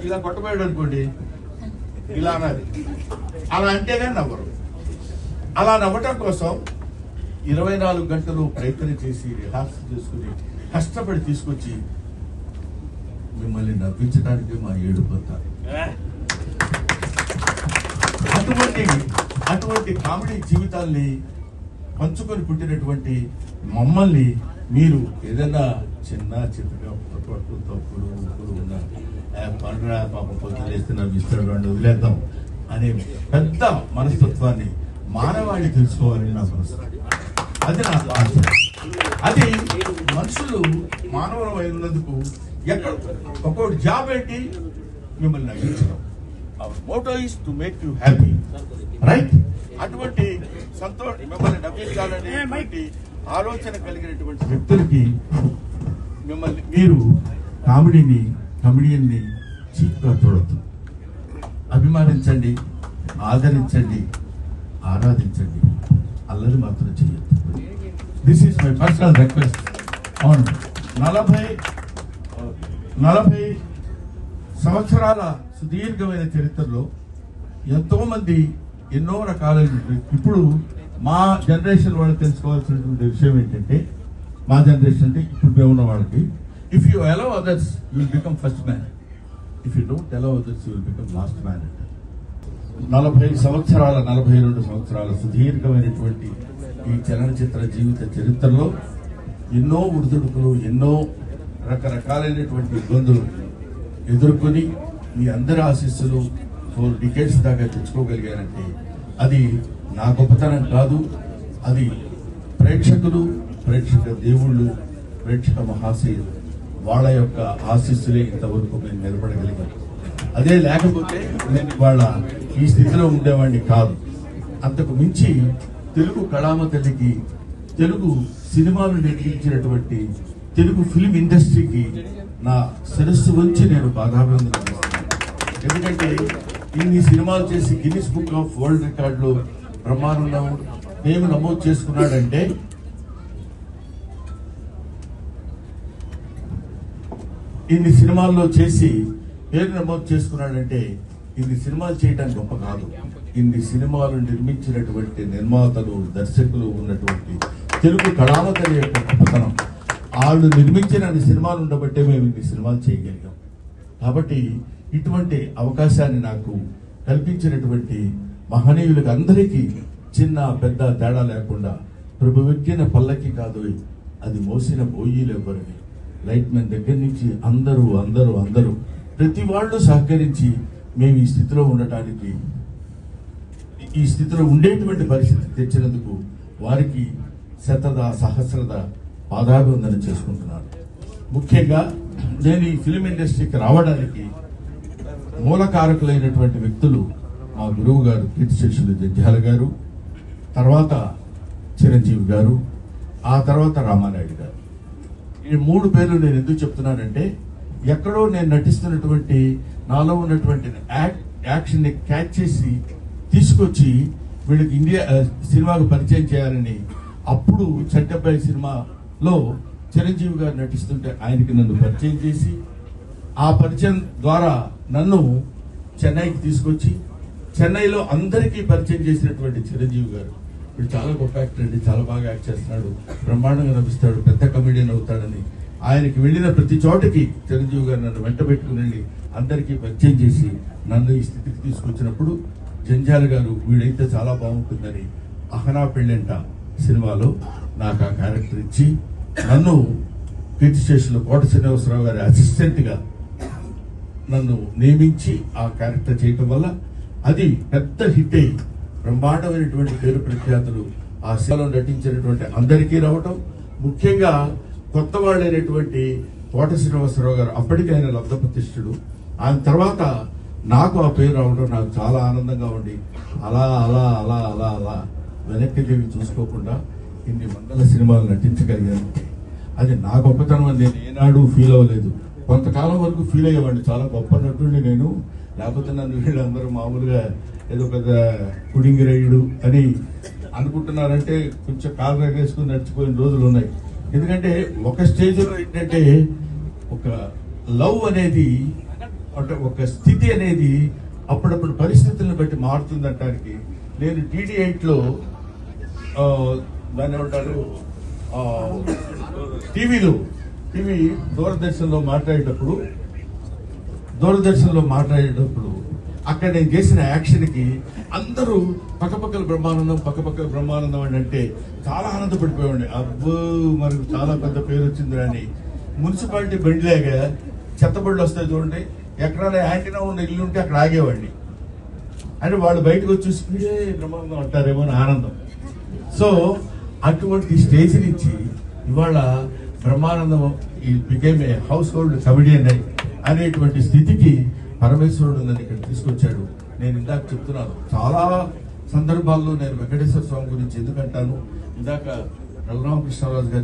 ఇలా కొట్టబోయాడు అనుకోండి, ఇలా అన్నది, అలా అంటేనే నవ్వరు. అలా నవ్వటం కోసం 24 గంటలు ప్రయత్నం చేసి రిహార్సల్ చేసుకుని కష్టపడి తీసుకొచ్చి మిమ్మల్ని నవ్వించడానికి మా ఏడుపోతారు. అటువంటి కామెడీ జీవితాల్ని పంచుకొని పుట్టినటువంటి మమ్మల్ని మీరు ఏదైనా చిన్న చిన్నగా పొరపాటు తప్పులు ఉప్పులు ఉన్న పండుగ పాపం పొద్దున వేస్తే నవ్విస్తాడు వాడిని వదిలేద్దాం అనే పెద్ద మనస్తత్వాన్ని మానవాళి తెలుసుకోవాలని నా మనసు. అది నా ఆశ. అది మనుషులు మానవులు అయినందుకు ఎక్కడ ఒక్కొక్కటి జాబ్ ఏంటి, మిమ్మల్ని నవ్వించడం. Our motto is to make you happy, right? అటువంటి సంతోషం, మిమ్మల్ని నవ్వించాలనేటువంటి ఆలోచన కలిగినటువంటి వ్యక్తులకి మిమ్మల్ని మీరు కమెడియన్ని చీప్గా చూడద్దు. అభిమానించండి, ఆదరించండి, ఆరాధించండి, అల్లరి మాత్రం చేయొద్దు. This is my personal request. అవును, 40 సంవత్సరాల సుదీర్ఘమైన చరిత్రలో ఎంతో మంది ఎన్నో రకాలైన, ఇప్పుడు మా జనరేషన్ వాళ్ళు తెలుసుకోవాల్సినటువంటి విషయం ఏంటంటే, మా జనరేషన్ అంటే ఇప్పుడు మేము ఉన్న వాళ్ళకి, if you allow others you will become first man, if you don't allow others you will become last man. 42 సంవత్సరాల సుదీర్ఘమైనటువంటి ఈ చలనచిత్ర జీవిత చరిత్రలో ఎన్నో ఉడుదుడుకులు, ఎన్నో రకరకాలైనటువంటి ఇబ్బందులు ఎదుర్కొని మీ అందరి ఆశీస్సులు 4 డికేడ్స్ దాకా తెచ్చుకోగలిగానంటే అది నా గొప్పతనం కాదు, అది ప్రేక్షక దేవుళ్ళు, ప్రేక్షక మహాశయులు వాళ్ళ యొక్క ఆశీస్సులే ఇంతవరకు మేము నిలబడగలిగాం. అదే లేకపోతే నేను ఇవాళ ఈ స్థితిలో ఉండేవాడిని కాదు. అంతకు మించి తెలుగు కళామ తల్లికి, తెలుగు సినిమాలు నిర్మించినటువంటి తెలుగు ఫిల్మ్ ఇండస్ట్రీకి నా శిరస్సు వంచి నేను బాధాభివందనం చేస్తున్నాను. ఎందుకంటే ఇన్ని సినిమాలు చేసి గిన్నిస్ బుక్ ఆఫ్ వరల్డ్ రికార్డులో బ్రహ్మానందం నేను నమోదు చేసుకున్నాడంటే, ఇన్ని సినిమాల్లో చేసి పేరు నమోదు చేసుకున్నాడంటే ఇన్ని సినిమాలు చేయడానికి గొప్ప కాదు. ఇన్ని సినిమాలు నిర్మించినటువంటి నిర్మాతలు, దర్శకులు ఉన్నటువంటి తెలుగు కళావతరి యొక్క గొప్పతనం. వాళ్ళు నిర్మించిన సినిమాలు ఉండబట్టే మేము ఇన్ని సినిమాలు చేయగలిగాం. కాబట్టి ఇటువంటి అవకాశాన్ని నాకు కల్పించినటువంటి మహనీయులకు అందరికీ చిన్న పెద్ద తేడా లేకుండా, ప్రభు వెక్కిన పల్లకి కాదు అది మోసిన బోయీలు ఎవ్వరని, లైట్ మెన్ దగ్గర నుంచి అందరూ ప్రతి వాళ్ళు సహకరించి మేము ఈ స్థితిలో ఉండటానికి, ఈ స్థితిలో ఉండేటువంటి పరిస్థితి తెచ్చినందుకు వారికి సహస్రద పాదాభివందనం చేసుకుంటున్నాను. ముఖ్యంగా నేను ఈ ఫిలిం ఇండస్ట్రీకి రావడానికి మూలకారకులైనటువంటి వ్యక్తులు మా గురువు గారు, కీర్తిశేషులు జంధ్యాల గారు, తర్వాత చిరంజీవి గారు, ఆ తర్వాత రామానాయుడు గారు. ఈ 3 పేర్లు నేను ఎందుకు చెప్తున్నానంటే, ఎక్కడో నేను నటిస్తున్నటువంటి నాలో ఉన్నటువంటి యాక్షన్ని క్యాచ్ చేసి తీసుకొచ్చి వీళ్ళకి ఇండియా సినిమాకు పరిచయం చేయాలని, అప్పుడు చట్టబ్బాయి సినిమాలో చిరంజీవి గారు నటిస్తుంటే ఆయనకి నన్ను పరిచయం చేసి, ఆ పరిచయం ద్వారా నన్ను చెన్నైకి తీసుకొచ్చి చెన్నైలో అందరికీ పరిచయం చేసినటువంటి చిరంజీవి గారు. వీడు చాలా గొప్ప యాక్టర్ అండి, చాలా బాగా యాక్ట్ చేస్తున్నాడు, బ్రహ్మాండంగా నటిస్తాడు, పెద్ద కమెడియన్ అవుతాడని ఆయనకి వెళ్ళిన ప్రతి చోటకి చిరంజీవి గారు నన్ను వెంట పెట్టుకుని వెళ్ళి అందరికీ పరిచయం చేసి నన్ను ఈ స్థితికి తీసుకొచ్చినప్పుడు జంధ్యాల గారు వీడైతే చాలా బాగుంటుందని అహనా పెళ్ళంట సినిమాలో నాకు ఆ క్యారెక్టర్ ఇచ్చి నన్ను కీర్తిశేషులు కోట శ్రీనివాసరావు గారి అసిస్టెంట్గా నన్ను నియమించి ఆ క్యారెక్టర్ చేయటం వల్ల అది పెద్ద హిట్ అయ్యి బ్రహ్మాండమైనటువంటి పేరు ప్రఖ్యాతులు ఆ సినిమాలో నటించినటువంటి అందరికీ రావటం, ముఖ్యంగా కొత్త వాళ్ళైనటువంటి కోట శ్రీనివాసరావు గారు అప్పటికి ఆయన లబ్ధ ప్రతిష్ఠుడు. ఆయన తర్వాత నాకు ఆ పేరు రావడం నాకు చాలా ఆనందంగా ఉండి అలా అలా అలా అలా అలా వెనక్కి తిరిగి చూసుకోకుండా ఇన్ని వందల సినిమాలు నటించగలిగాను. అది నా గొప్పతనం అని నేను ఏనాడు ఫీల్ అవ్వలేదు. కొంతకాలం వరకు ఫీల్ అయ్యేవాడిని, చాలా గొప్ప నటుడిని నేను, లేకపోతే నన్ను వీళ్ళందరూ మామూలుగా ఏదో పెద్ద కుడింగిరేయుడు అని అనుకుంటున్నారంటే కొంచెం కాలు రేగేసుకుని నడిచిపోయిన రోజులు ఉన్నాయి. ఎందుకంటే ఒక స్టేజ్లో ఏంటంటే ఒక లవ్ అనేది అంటే ఒక స్థితి అనేది అప్పుడప్పుడు పరిస్థితులను బట్టి మారుతుందంటానికి నేను DD8లో దాన్ని ఏమంటారు టీవీ దూరదర్శన్లో మాట్లాడేటప్పుడు అక్కడ నేను చేసిన యాక్షన్కి అందరూ పక్కపక్కల బ్రహ్మానందం అని అంటే చాలా ఆనందపడిపోయాడు. అబ్బో మనకు చాలా పెద్ద పేరు వచ్చింది అని. మున్సిపాలిటీ బండిలాగా చెత్తబడులు వస్తాయి చూడండి, ఎక్కడైనా యాంటీనా ఉన్న ఇల్లు ఉంటే అక్కడ ఆగేవాడిని. అంటే వాళ్ళు బయటకు వచ్చి చూసుకుంటే బ్రహ్మానందం అంటారేమో అని ఆనందం. సో అటువంటి స్టేజ్ నుంచి ఇవాళ Brahmanandam he became a house hold comedian అనేటువంటి స్థితికి పరమేశ్వరుడు నన్ను ఇక్కడ తీసుకొచ్చాడు. నేను ఇందాక చెప్తున్నాను, చాలా సందర్భాల్లో నేను వెంకటేశ్వర స్వామి గురించి ఎందుకంటాను, ఇందాక రఘురామకృష్ణరాజు గారు